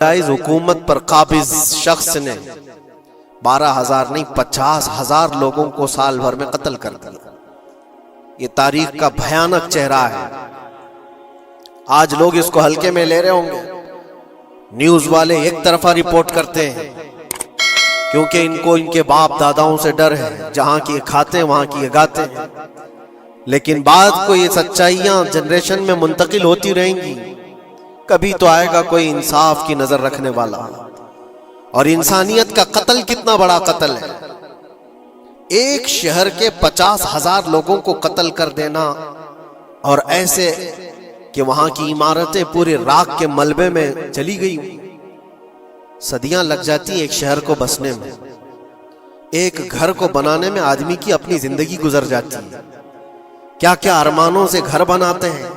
حکومت پر قابض شخص نے 12,000 نہیں 50,000 لوگوں کو سال بھر میں قتل کر دیا۔ یہ تاریخ کا بھیانک چہرہ ہے۔ آج لوگ اس کو ہلکے میں لے رہے ہوں گے، نیوز والے ایک طرفہ رپورٹ کرتے ہیں کیونکہ ان کو ان کے باپ داداؤں سے ڈر ہے، جہاں کی یہ کھاتے ہیں وہاں کی یہ گاتے ہیں، لیکن بعد کو یہ سچائیاں جنریشن میں منتقل ہوتی رہیں گی۔ کبھی تو آئے گا کوئی انصاف کی نظر رکھنے والا۔ اور انسانیت کا قتل کتنا بڑا قتل ہے، ایک شہر کے 50,000 لوگوں کو قتل کر دینا، اور ایسے کہ وہاں کی عمارتیں پورے راکھ کے ملبے میں چلی گئی۔ صدیاں لگ جاتی ایک شہر کو بسنے میں، ایک گھر کو بنانے میں آدمی کی اپنی زندگی گزر جاتی ہے۔ کیا کیا ارمانوں سے گھر بناتے ہیں،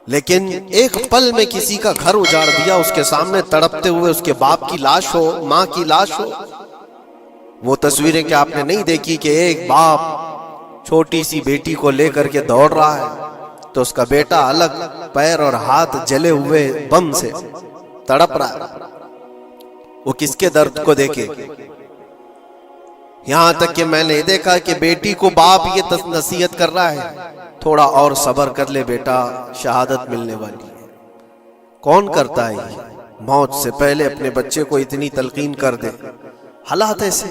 لیکن ایک پل میں کسی کا گھر اجاڑ دیا، اس کے سامنے تڑپتے ہوئے اس کے باپ کی لاش ہو، ماں کی لاش ہو۔ وہ تصویریں کہ آپ نے نہیں دیکھی کہ ایک باپ چھوٹی سی بیٹی کو لے کر کے دوڑ رہا ہے تو اس کا بیٹا الگ پیر اور ہاتھ جلے ہوئے بم سے تڑپ رہا ہے، وہ کس کے درد کو دیکھے۔ یہاں تک کہ میں نے دیکھا کہ بیٹی کو باپ یہ نصیحت کر رہا ہے، تھوڑا اور صبر کر لے بیٹا، شہادت ملنے والی ہے۔ کون کرتا ہے یہ؟ موت سے پہلے اپنے بچے کو اتنی تلقین کر دے۔ حالات ایسے۔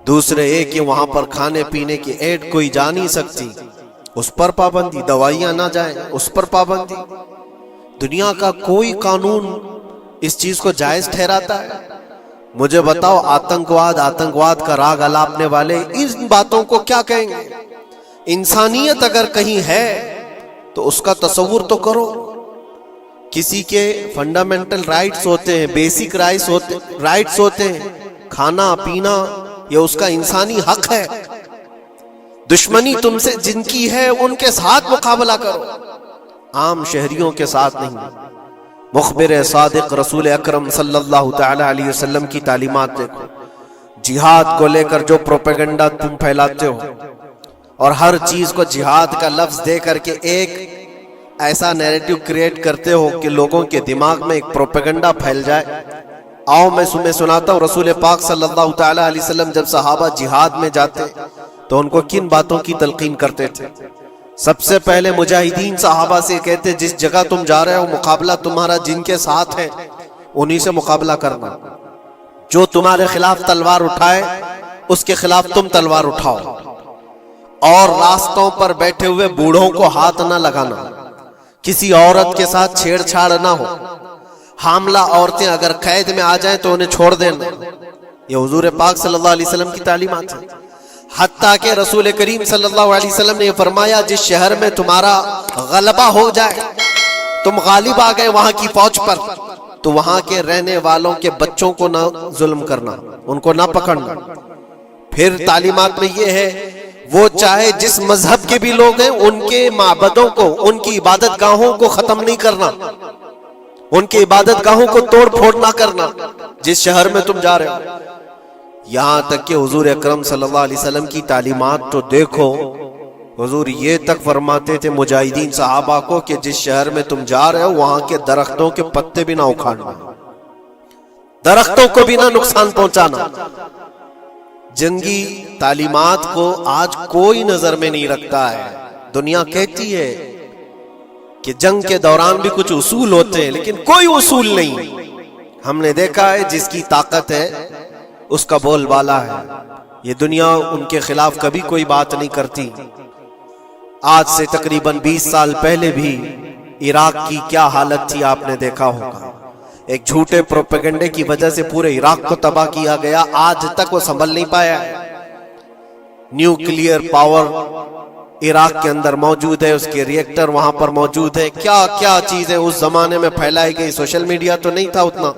دوسرے ایک یہ وہاں پر کھانے پینے کی ایڈ کوئی جا نہیں سکتی، اس پر پابندی، دوائیاں نہ جائیں اس پر پابندی۔ دنیا کا کوئی قانون اس چیز کو جائز ٹھہراتا ہے؟ مجھے بتاؤ، آتنکواد کا راگ الاپنے والے ان باتوں کو کیا کہیں گے؟ انسانیت اگر کہیں ہے تو اس کا تصور تو کرو۔ کسی کے فنڈامنٹل رائٹس ہوتے ہیں، بیسک رائٹس ہوتے ہیں، کھانا پینا یہ اس کا انسانی حق ہے۔ دشمنی تم سے جن کی ہے ان کے ساتھ مقابلہ کرو، عام شہریوں کے ساتھ نہیں۔ مخبر صادق رسول اکرم صلی اللہ تعالی علیہ وسلم کی تعلیمات دیکھو۔ جہاد کو لے کر جو پروپیگنڈا تم پھیلاتے ہو اور ہر چیز کو جہاد کا لفظ دے کر کے ایک ایسا نیریٹو کریٹ کرتے ہو کہ لوگوں کے دماغ میں ایک پروپیگنڈا پھیل جائے۔ آؤ میں سناتا ہوں، رسول پاک صلی اللہ تعالی علیہ وسلم جب صحابہ جہاد میں جاتے تو ان کو کن باتوں کی تلقین کرتے تھے؟ سب سے پہلے مجاہدین صحابہ سے کہتے جس جگہ تم جا رہے ہو مقابلہ تمہارا جن کے ساتھ ہے انہی سے مقابلہ کرنا، جو تمہارے خلاف تلوار اٹھائے اس کے خلاف تم تلوار اٹھاؤ، اور راستوں پر بیٹھے ہوئے بوڑھوں کو ہاتھ نہ لگانا، کسی عورت کے ساتھ چھیڑ چھاڑ نہ ہو، حاملہ عورتیں اگر قید میں آ جائیں تو انہیں چھوڑ دینا۔ یہ حضور پاک صلی اللہ علیہ وسلم کی تعلیمات ہیں۔ حتیٰ کہ رسول کریم صلی اللہ علیہ وسلم نے یہ فرمایا جس شہر میں تمہارا غلبہ ہو جائے، تم غالب آ گئے وہاں کی فوج پر، تو وہاں کے رہنے والوں کے بچوں کو نہ ظلم کرنا، ان کو نہ پکڑنا۔ پھر تعلیمات میں یہ ہے وہ چاہے جس مذہب کے بھی لوگ ہیں ان کے معبدوں کو، ان کی عبادت گاہوں کو ختم نہیں کرنا، ان کی عبادت گاہوں کو توڑ پھوڑ نہ کرنا جس شہر میں تم جا رہے ہو۔ یہاں تک کہ حضور اکرم صلی اللہ علیہ وسلم کی تعلیمات تو دیکھو، حضور یہ تک فرماتے تھے مجاہدین صحابہ کو کہ جس شہر میں تم جا رہے ہو وہاں کے درختوں کے پتے بھی نہ اکھاڑنا، درختوں کو بھی نہ نقصان پہنچانا۔ جنگی تعلیمات کو آج کوئی نظر میں نہیں رکھتا ہے۔ دنیا کہتی ہے کہ جنگ کے دوران بھی کچھ اصول ہوتے ہیں، لیکن کوئی اصول نہیں۔ ہم نے دیکھا ہے جس کی طاقت ہے اس کا بول بالا ہے۔ یہ دنیا ان کے خلاف کبھی کوئی بات نہیں کرتی۔ آج سے تقریباً 20 سال پہلے بھی عراق کی کیا حالت تھی آپ نے دیکھا ہوگا۔ ایک جھوٹے پروپیگنڈے کی وجہ سے پورے عراق کو تباہ کیا گیا، آج تک وہ سنبھل نہیں پایا ہے۔ نیوکلیئر پاور عراق کے اندر موجود ہے، اس کے ری ایکٹر وہاں پر موجود ہے، کیا کیا چیزیں اس زمانے میں پھیلائی گئی۔ سوشل میڈیا تو نہیں تھا اتنا،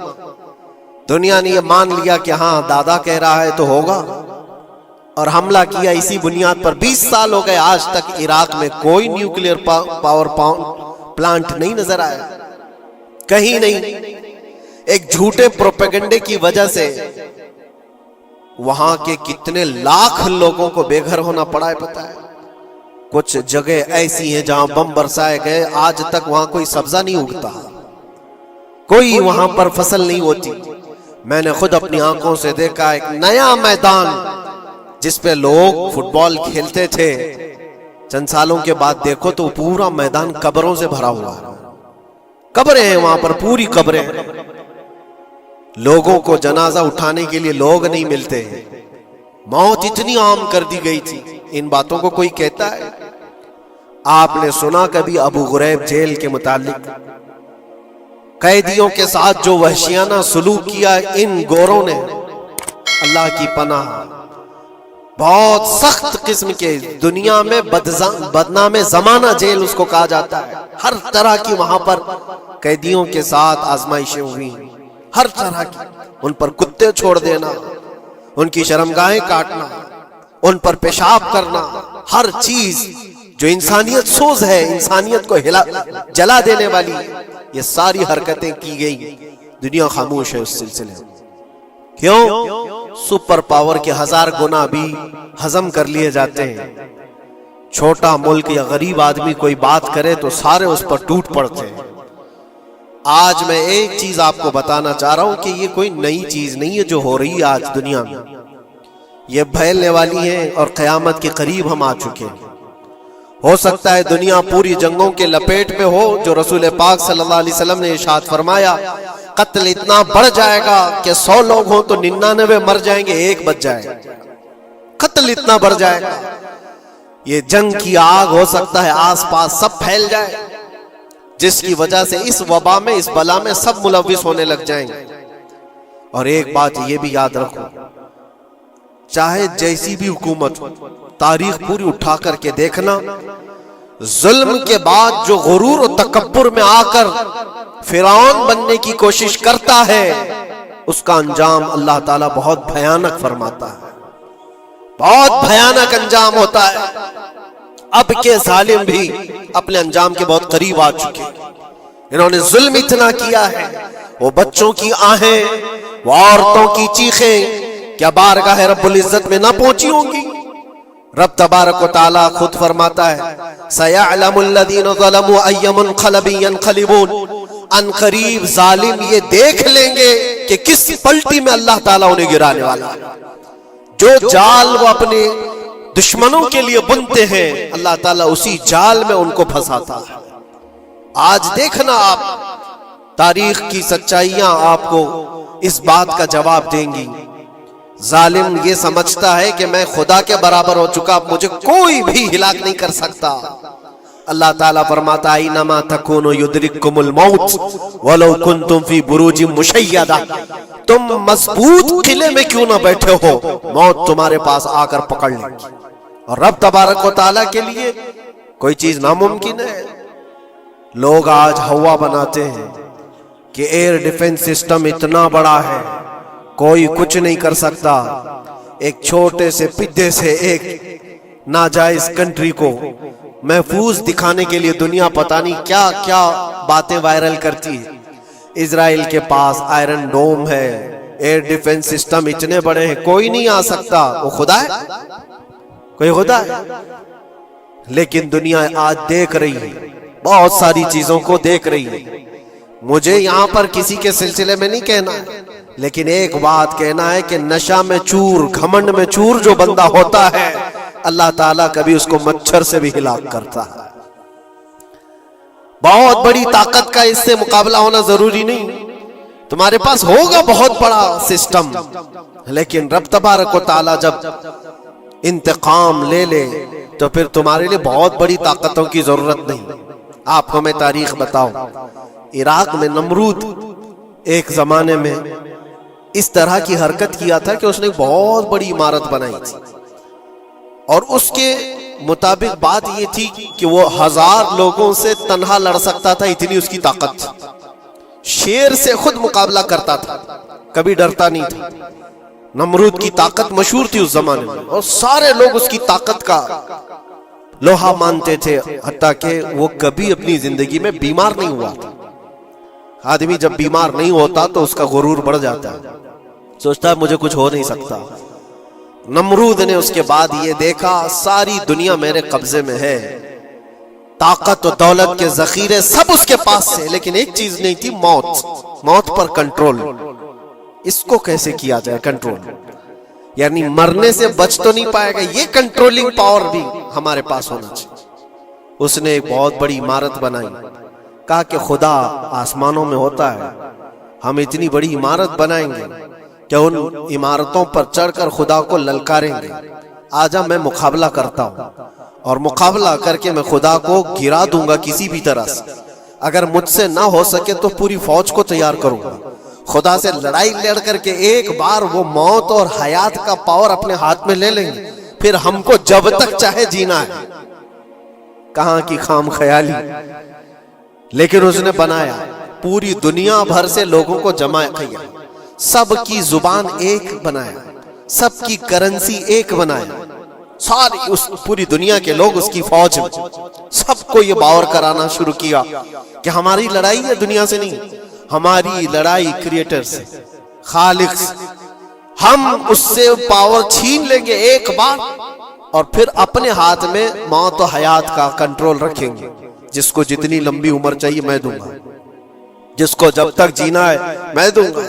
دنیا نے یہ مان لیا کہ ہاں دادا کہہ رہا ہے تو ہوگا، اور حملہ کیا اسی بنیاد پر۔ 20 سال ہو گئے آج تک عراق میں کوئی نیوکلیئر پاور پلانٹ نہیں نظر آیا، کہیں نہیں۔ ایک جھوٹے پروپیگنڈے کی وجہ سے وہاں کے کتنے لاکھ لوگوں کو بے گھر ہونا پڑا ہے پتہ ہے۔ کچھ جگہ ایسی ہیں جہاں بم برسائے گئے، آج تک وہاں کوئی سبزہ نہیں اگتا۔ کوئی وہاں پر فصل نہیں ہوتی. میں نے خود اپنی آنکھوں سے دیکھا ایک نیا میدان جس پہ لوگ فٹ بال کھیلتے تھے، چند سالوں کے بعد دیکھو تو پورا میدان قبروں سے بھرا ہوا ہے. قبریں ہیں وہاں پر، پوری قبریں. لوگوں کو جنازہ اٹھانے کے لیے لوگ نہیں ملتے. موت اتنی عام کر دی گئی تھی. ان باتوں کو کوئی کہتا ہے؟ آپ نے سنا کبھی ابو غریب جیل کے متعلق؟ قیدیوں کے ساتھ جو وحشیانہ سلوک کیا ان گوروں نے، اللہ کی پناہ. بہت سخت قسم کے، دنیا میں بدنام زمانہ جیل اس کو کہا جاتا ہے. ہر طرح کی وہاں پر قیدیوں کے ساتھ آزمائشیں ہوئی، ہر طرح کی. ان پر کتے چھوڑ دینا، ان کی شرمگاہیں کاٹنا، ان پر پیشاب کرنا، ہر چیز جو انسانیت سوز ہے، انسانیت کو جلا دینے والی، یہ ساری حرکتیں کی گئی. دنیا خاموش ہے اس سلسلے میں. کیوں؟ سپر پاور کے 1000 گنا بھی ہضم کر لیے جاتے ہیں. چھوٹا ملک یا غریب آدمی کوئی بات کرے تو سارے اس پر ٹوٹ پڑتے ہیں. آج میں ایک چیز آپ کو بتانا چاہ رہا ہوں کہ یہ کوئی نئی چیز نہیں ہے جو ہو رہی ہے آج دنیا میں. یہ پھیلنے والی ہے اور قیامت کے قریب ہم آ چکے ہیں. ہو سکتا ہے دنیا پوری جنگوں کے لپیٹ میں ہو جو رسول پاک صلی اللہ علیہ وسلم نے ارشاد فرمایا قتل اتنا بڑھ جائے گا کہ 100 لوگ ہوں تو 99 مر جائیں گے، 1 بچ جائے گا. قتل اتنا بڑھ جائے گا. یہ جنگ کی آگ ہو سکتا ہے آس پاس سب پھیل جائے، جس کی وجہ سے اس وبا میں، اس بلا میں سب ملوث ہونے لگ جائیں گے. اور ایک بات یہ بھی یاد رکھو، چاہے جیسی بھی حکومت ہو، تاریخ پوری اٹھا کر کے دیکھنا، ظلم کے بعد جو غرور و تکبر میں آ کر فرعون بننے کی کوشش کرتا ہے، اس کا انجام اللہ تعالیٰ بہت بھیانک فرماتا ہے. بہت بھیانک انجام ہوتا ہے. اب کے ظالم بھی اپنے انجام کے بہت قریب آ چکے. انہوں نے ظلم اتنا کیا ہے، وہ بچوں کی آہیں، وہ عورتوں کی چیخیں کیا بارگاہ رب العزت میں نہ پہنچی ہوں گی؟ رب تبارک و تعالیٰ خود فرماتا ہے سَيَعْلَمُ الَّذِينَ ظَلَمُوا أَيَّ مُنْقَلَبٍ يَنْقَلِبُونَ. ان قریب ظالم یہ دیکھ لیں گے کہ کس پلٹی میں اللہ تعالیٰ انہیں گرانے والا ہے. جو جال وہ اپنے دشمنوں کے لیے بنتے ہیں، اللہ تعالیٰ اسی جال میں ان کو پھنساتا ہے. آج دیکھنا آپ، تاریخ کی سچائیاں آپ کو اس بات کا جواب دیں گی. ظالم یہ سمجھتا ہے کہ میں خدا کے برابر ہو چکا، مجھے کوئی بھی ہلاک نہیں کر سکتا. اللہ تعالیٰ فرماتا ہے اینما تکونوا یدرککم الموت ولو کنتم فی بروج مشیدہ. تم مضبوط قلعے میں کیوں نہ بیٹھے ہو، موت تمہارے پاس آ کر پکڑ لے گی. اور رب تبارک و تعالیٰ کے لیے کوئی چیز ناممکن ہے. لوگ آج ہوا بناتے ہیں کہ ایئر ڈیفنس سسٹم اتنا بڑا ہے کوئی کچھ نہیں کر سکتا. ایک چھوٹے سے پدے سے ایک ناجائز کنٹری کو محفوظ دکھانے کے لیے دنیا پتہ نہیں کیا کیا باتیں وائرل کرتی ہے. اسرائیل کے پاس آئرن ڈوم ہے، ایئر ڈیفنس سسٹم اتنے بڑے ہیں، کوئی نہیں آ سکتا. وہ خدا ہے؟ کوئی خدا ہے؟ لیکن دنیا آج دیکھ رہی ہے، بہت ساری چیزوں کو دیکھ رہی ہے. مجھے یہاں پر کسی کے سلسلے میں نہیں کہنا ہے، لیکن ایک بات کہنا ہے کہ نشہ میں چور، گھمنڈ میں چور جو بندہ ہوتا ہے، اللہ تعالیٰ کبھی اس کو مچھر سے بھی ہلاک کرتا ہے. بہت بڑی طاقت کا اس سے مقابلہ ہونا ضروری نہیں. تمہارے پاس ہوگا بہت بڑا سسٹم، لیکن رب تبارک و تعالیٰ جب انتقام لے لے تو پھر تمہارے لیے بہت بڑی طاقتوں کی ضرورت نہیں. آپ کو میں تاریخ بتاؤں، عراق میں نمرود ایک زمانے میں اس طرح کی حرکت کیا تھا کہ اس نے بہت بڑی عمارت بنائی تھی، اور اس کے مطابق بات یہ تھی کہ وہ 1000 لوگوں سے تنہا لڑ سکتا تھا، اتنی اس کی طاقت تھی. شیر سے خود مقابلہ کرتا تھا، کبھی ڈرتا نہیں تھا. نمرود کی طاقت مشہور تھی اس زمانے میں، اور سارے لوگ اس کی طاقت کا لوہا مانتے تھے، حتیٰ کہ وہ کبھی اپنی زندگی میں بیمار نہیں ہوا تھا. آدمی جب بیمار نہیں ہوتا تو اس کا غرور بڑھ جاتا ہے، سوچتا ہے مجھے کچھ ہو نہیں سکتا. نمرود نے اس کے بعد یہ دیکھا ساری دنیا میرے قبضے میں ہے، طاقت و دولت کے ذخیرے سب اس کے پاس تھے، لیکن ایک چیز نہیں تھی، موت پر کنٹرول۔ اس کو کیسے کیا جائے کنٹرول؟ یعنی مرنے سے بچ تو نہیں پائے گا، یہ کنٹرولنگ پاور بھی ہمارے پاس ہونا چاہیے۔ اس نے ایک بہت بڑی عمارت بنائی، کہا کہ خدا آسمانوں میں ہوتا ہے، ہم اتنی بڑی عمارت بنائیں گے کہ ان عمارتوں پر چڑھ کر خدا کو للکاریں گے، آجا میں مقابلہ کرتا ہوں، اور مقابلہ کر کے میں خدا کو گرا دوں گا کسی بھی طرح سے۔ اگر مجھ سے نہ ہو سکے تو پوری فوج کو تیار کروں گا، خدا سے لڑائی لڑ کر کے ایک بار وہ موت اور حیات کا پاور اپنے ہاتھ میں لے لیں گے، پھر ہم کو جب تک چاہے جینا ہے۔ کہاں کی خام خیالی! لیکن اس نے بنایا، پوری دنیا بھر سے لوگوں کو جمع کیا، سب کی زبان ایک بنایا، سب کی کرنسی ایک بنایا، ساری اس پوری دنیا کے لوگ اس کی فوج میں، سب کو یہ باور کرانا شروع کیا کہ ہماری لڑائی ہے دنیا سے نہیں، ہماری لڑائی کریٹر سے، خالق سے۔ ہم اس سے پاور چھین لیں گے ایک بار، اور پھر اپنے ہاتھ میں موت و حیات کا کنٹرول رکھیں گے۔ جس کو جتنی لمبی عمر چاہیے میں دوں گا، جس کو جب تک جینا ہے میں دوں گا،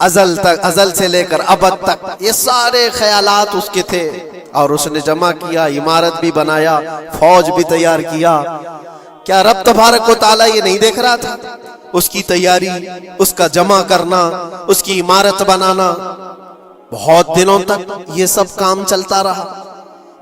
ازل تک، ازل سے لے کر ابد تک۔ یہ سارے خیالات اس کے تھے، اور اس نے جمع کیا، عمارت بھی بنایا، فوج بھی تیار کیا۔ کیا رب تبارک و تعالیٰ یہ نہیں دیکھ رہا تھا؟ اس کی تیاری، اس کا جمع کرنا، اس کی عمارت بنانا، بہت دنوں تک یہ سب کام چلتا رہا۔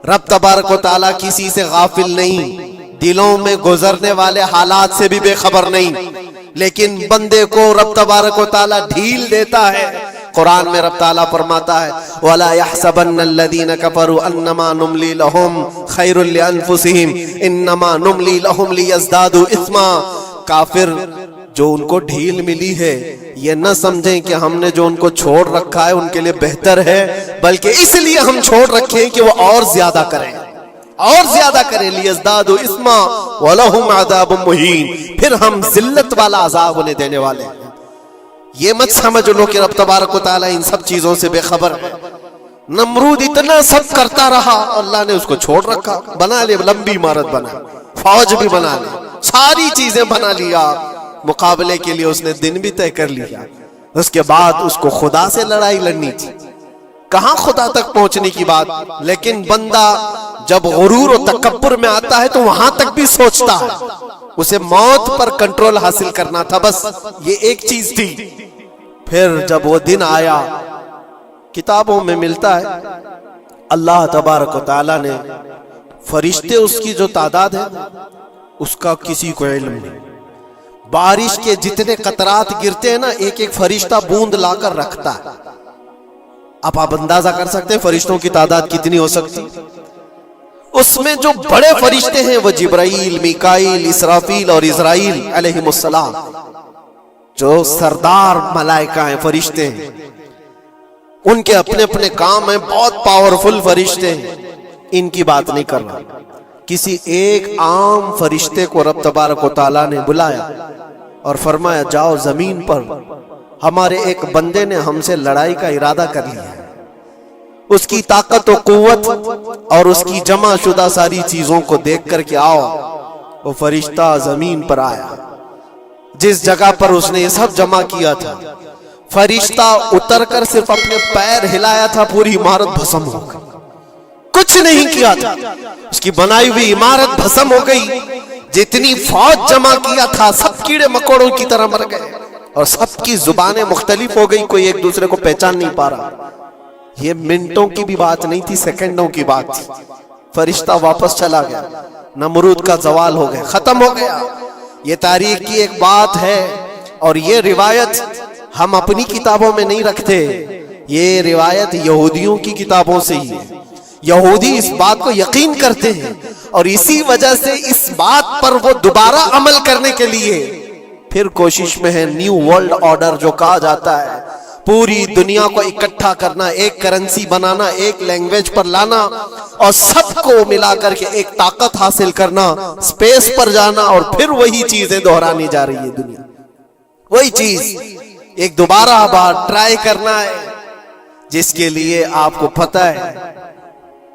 رب تبارک و تعالیٰ کسی سے غافل نہیں، دلوں میں گزرنے والے حالات سے بھی بے خبر نہیں، لیکن بندے کو رب تبارک و تعالیٰ ڈھیل دیتا ہے۔ قرآن میں رب تعالیٰ فرماتا ہے وَلَا يَحْسَبَنَّ الَّذِينَ كَفَرُوا أَنَّمَا نُمْلِي لَهُمْ خَيْرٌ لِأَنفُسِهِمْ إِنَّمَا نُمْلِي لَهُمْ لِيَزْدَادُوا إِثْمًا۔ کافر جو ان کو ڈھیل ملی ہے، یہ نہ سمجھیں کہ ہم نے جو ان کو چھوڑ رکھا ہے ان کے لیے بہتر ہے، بلکہ اس لیے ہم چھوڑ رکھیں کہ وہ اور زیادہ کریں، اور زیادہ کریں، لیزدادوا اثما ولہم عذاب مہین، پھر ہم ذلت والا عذاب انہیں دینے والے ہیں۔ یہ مت سمجھ لو کہ رب تبارک و تعالیٰ ان سب چیزوں سے بے خبر ہے۔ نمرود اتنا سب کرتا رہا، اللہ نے اس کو چھوڑ رکھا، بنا لے لمبی عمارت، بنا فوج بھی بنا لی، ساری چیزیں بنا لیا، مقابلے کے لیے اس نے دن بھی طے کر لیا۔ اس کے بعد اس کو خدا سے لڑائی لڑنی تھی، کہاں خدا تک پہنچنے کی بات، لیکن بندہ جب غرور و تکبر میں آتا ہے تو وہاں تک بھی سوچتا ہے، اسے موت پر کنٹرول حاصل کرنا تھا، بس یہ ایک چیز تھی۔ پھر جب وہ دن آیا، کتابوں میں ملتا ہے اللہ تبارک و تعالیٰ نے فرشتے، اس کی جو تعداد ہے اس کا کسی کو علم نہیں۔ بارش کے جتنے قطرات گرتے ہیں نا، ایک ایک فرشتہ بوند لا کر رکھتا ہے۔ اب آپ اندازہ کر سکتے ہیں فرشتوں کی تعداد کتنی ہو سکتی۔ اس میں جو بڑے فرشتے ہیں وہ جبرائیل، میکائیل، اسرافیل اور اسرائیل علیہم السلام، جو سردار ملائکہ ہیں، فرشتے ہیں، ان کے اپنے اپنے کام ہیں، بہت پاورفل فرشتے ہیں۔ ان کی بات نہیں کر رہا، کسی ایک عام فرشتے کو رب تبارک و تعالیٰ نے بلایا اور فرمایا جاؤ زمین پر، ہمارے ایک بندے نے ہم سے لڑائی کا ارادہ کر لیا ہے، اس کی طاقت و قوت اور اس کی جمع شدہ ساری چیزوں کو دیکھ کر کے آؤ۔ وہ فرشتہ زمین پر آیا، جس جگہ پر اس نے یہ سب جمع کیا تھا، فرشتہ اتر کر صرف اپنے پیر ہلایا تھا، پوری عمارت بھسم ہو گئی، کچھ نہیں کیا تھا، اس کی بنائی ہوئی عمارت بھسم ہو گئی۔ جتنی فوج جمع کیا تھا سب کیڑے مکوڑوں کی طرح مر گئے، اور سب کی زبانیں مختلف ہو گئی، کوئی ایک دوسرے کو پہچان نہیں پا رہا۔ یہ منٹوں کی بھی بات نہیں تھی، سیکنڈوں کی بات تھی۔ فرشتہ واپس چلا گیا، نمرود کا زوال ہو گیا، ختم ہو گیا۔ یہ تاریخ کی ایک بات ہے، اور یہ روایت ہم اپنی کتابوں میں نہیں رکھتے، یہ روایت یہودیوں کی کتابوں سے ہی ہے۔ یہودی اس بات کو یقین کرتے ہیں، اور اسی وجہ سے اس بات پر وہ دوبارہ عمل کرنے کے لیے پھر کوشش میں ہے۔ نیو ورلڈ آرڈر جو کہا جاتا ہے، پوری دنیا کو اکٹھا کرنا، ایک کرنسی بنانا، ایک لینگویج پر لانا، اور سب کو ملا کر کے ایک طاقت حاصل کرنا، سپیس پر جانا، اور پھر وہی چیزیں دہرانی جا رہی ہے دنیا، وہی چیز ایک دوبارہ بار ٹرائی کرنا ہے، جس کے لیے آپ کو پتہ ہے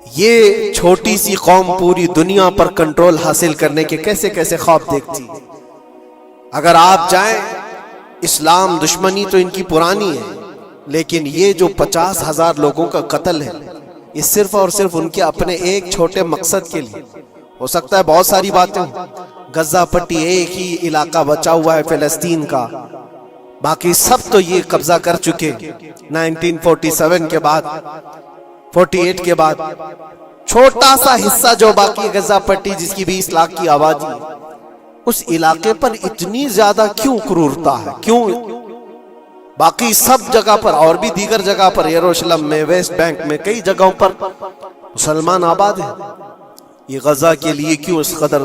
یہ چھوٹی سی قوم پوری دنیا پر کنٹرول حاصل کرنے کے کیسے کیسے خواب دیکھتی. اگر آپ جائیں، اسلام دشمنی تو ان کی پرانی ہے، لیکن یہ جو 50,000 لوگوں کا قتل ہے، یہ صرف اور صرف ان کے اپنے ایک چھوٹے مقصد کے لیے. ہو سکتا ہے بہت ساری باتیں ہوں، غزہ پٹی ایک ہی علاقہ بچا ہوا ہے فلسطین کا، باقی سب تو یہ قبضہ کر چکے 1947 کے بعد، 48 کے بعد. چھوٹا سا حصہ جو باقی غزہ پٹی جس کی 20 لاکھ کی آبادی ہے، اس علاقے پر اتنی زیادہ کیوں کرورتا ہے؟ کیوں؟ باقی سب جگہ پر اور بھی دیگر جگہ پر، یروشلم میں، ویسٹ بینک میں، کئی جگہوں پر مسلمان آباد ہیں. یہ غزہ کے لیے کیوں اس قدر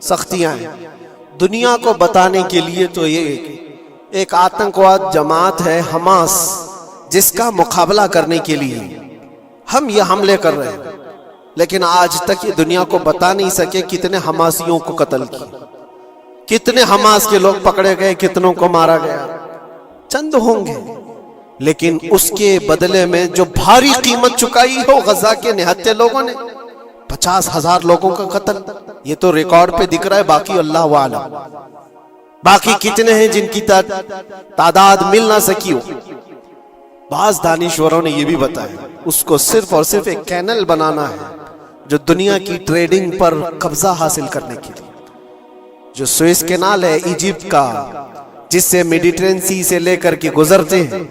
سختیاں ہیں؟ دنیا کو بتانے کے لیے تو یہ ایک آتنکواد جماعت ہے حماس، جس کا مقابلہ کرنے کے لیے ہم یہ حملے کر رہے ہیں، لیکن آج تک یہ دنیا کو بتا نہیں سکے کتنے حماسیوں کو قتل کیا، کتنے حماس کے لوگ پکڑے گئے، کتنوں کو مارا گیا. چند ہوں گے، لیکن اس کے بدلے میں جو بھاری قیمت چکائی ہو غزہ کے نہتے لوگوں نے، 50,000 لوگوں کا قتل، یہ تو ریکارڈ پہ دکھ رہا ہے. باقی اللہ عالم، باقی کتنے ہیں جن کی تعداد مل نہ سکی ہو. بعض دانشوروں نے یہ بھی بتایا اس کو صرف اور صرف ایک کینل بنانا ہے جو دنیا کی ٹریڈنگ پر قبضہ حاصل کرنے کے لیے. جو سوئس کینال ہے ایجپٹ کا، جس سے میڈیٹرین سی سے لے کر کے گزرتے ہیں،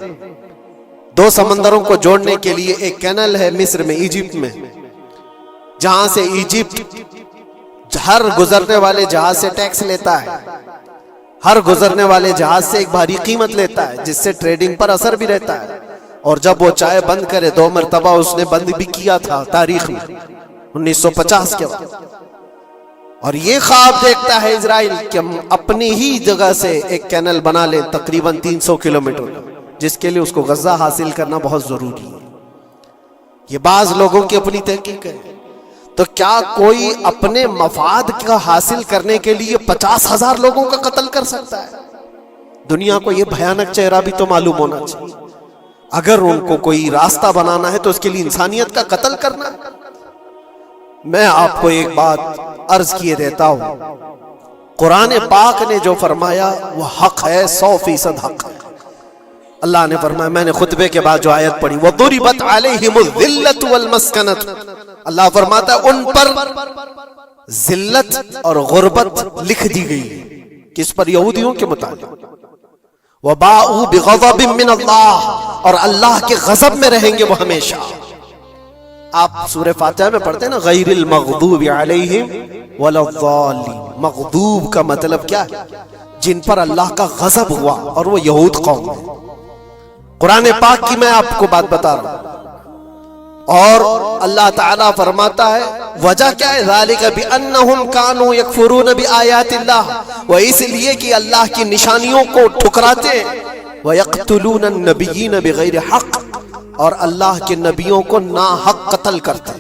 2 سمندروں کو جوڑنے کے لیے ایک کینل ہے مصر میں، ایجپٹ میں، جہاں سے ایجپٹ ہر گزرنے والے جہاز سے ٹیکس لیتا ہے، ہر گزرنے والے جہاز سے ایک بھاری قیمت لیتا ہے، جس سے ٹریڈنگ پر اثر بھی رہتا ہے. اور جب وہ چاہے بند کرے، 2 مرتبہ اس نے بند بھی کیا تھا تاریخ میں 1950 کے بعد. اور یہ خواب دیکھتا ہے اسرائیل کہ ہم اپنی ہی جگہ سے ایک کینل بنا لیں تقریباً 300 کلومیٹر، جس کے لیے اس کو غزہ حاصل کرنا بہت ضروری ہے. یہ بعض لوگوں کی اپنی تحقیق ہے. تو کیا کوئی اپنے مفاد کا حاصل کرنے کے لیے 50,000 لوگوں کا قتل کر سکتا ہے؟ دنیا کو یہ بھیانک چہرہ بھی تو معلوم ہونا چاہیے. اگر ان کو کوئی راستہ بنانا ہے تو اس کے لیے انسانیت کا قتل کرنا. میں آپ کو ایک بات عرض کیے دیتا ہوں، قرآن پاک نے جو فرمایا وہ حق ہے، 100% حق ہے. اللہ نے فرمایا، میں نے خطبے کے بعد جو آیت پڑھی، وَضُرِبَتْ عَلَيْهِمُ الذِّلَّةُ وَالْمَسْكَنَةُ، اللہ فرماتا ہے ان پر ذلت اور غربت لکھ دی گئی. کس پر؟ یہودیوں کے متعلق. وَبَاءُوا بِغَضَبٍ مِّنَ اللَّهِ، اور اللہ کے غضب میں رہیں گے وہ ہمیشہ. آپ سورہ فاتحہ میں پڑھتے ہیں نا، غیر المغضوب علیہم ولا الضالین. مغضوب کا مطلب کیا ہے؟ جن پر اللہ کا غضب ہوا، اور وہ یہود قوم ہے. قرآن پاک کی میں آپ کو بات بتا رہا ہوں. اور اللہ تعالیٰ فرماتا ہے وجہ کیا ہے؟ ذالک بانہم کانوا یکفرون بآیات اللہ، وہ اس لیے کہ اللہ کی نشانیوں کو ٹھکراتے، ویقتلون النبیین بغیر حق، اور اللہ کے نبیوں کو ناحق قتل کرتے.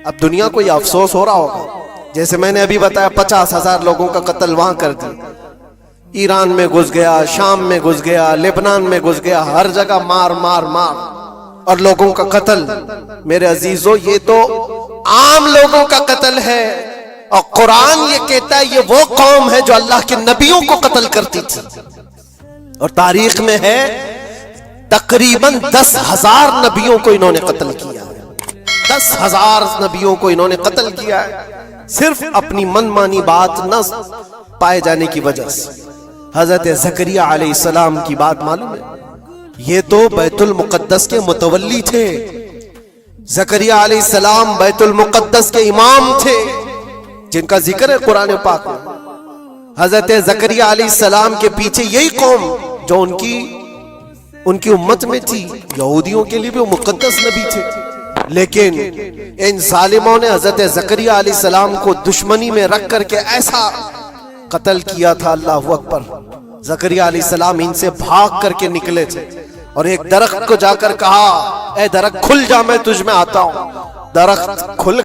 اب دنیا کو یہ افسوس ہو رہا ہوگا، جیسے میں نے ابھی بتایا 50,000 لوگوں کا قتل وہاں کر دیا، ایران میں گھس گیا، شام میں گھس گیا، لبنان میں گھس گیا، ہر جگہ مار مار مار اور لوگوں کا قتل. میرے عزیزو، یہ تو عام لوگوں کا قتل ہے، اور قرآن یہ کہتا ہے یہ وہ قوم ہے جو اللہ کے نبیوں کو قتل کرتی تھی. اور تاریخ میں ہے تقریباً 10,000 نبیوں کو انہوں نے قتل کیا ہے. 10,000 نبیوں کو انہوں نے قتل کیا ہے، صرف اپنی من مانی بات نہ پائے جانے کی وجہ سے. حضرت زکریا علیہ السلام کی بات معلوم ہے، یہ تو بیت المقدس کے متولی تھے. زکریا علیہ السلام بیت المقدس کے امام تھے، جن کا ذکر ہے قرآن پاک میں. حضرت زکریا علیہ السلام کے پیچھے یہی قوم جو ان کی امت میں تھی، یہودیوں کے لیے بھی وہ مقدس نبی تھے. لیکن ان ظالموں نے حضرت زکریا علیہ السلام کو دشمنی میں رکھ کر کے ایسا قتل کیا تھا. اللہ اکبر. زکریا علیہ السلام ان سے بھاگ کر کے نکلے تھے اور ایک درخت کو جا کر کہا، اے درخت کھل جا، میں تجھ میں آتا ہوں. درخت کھل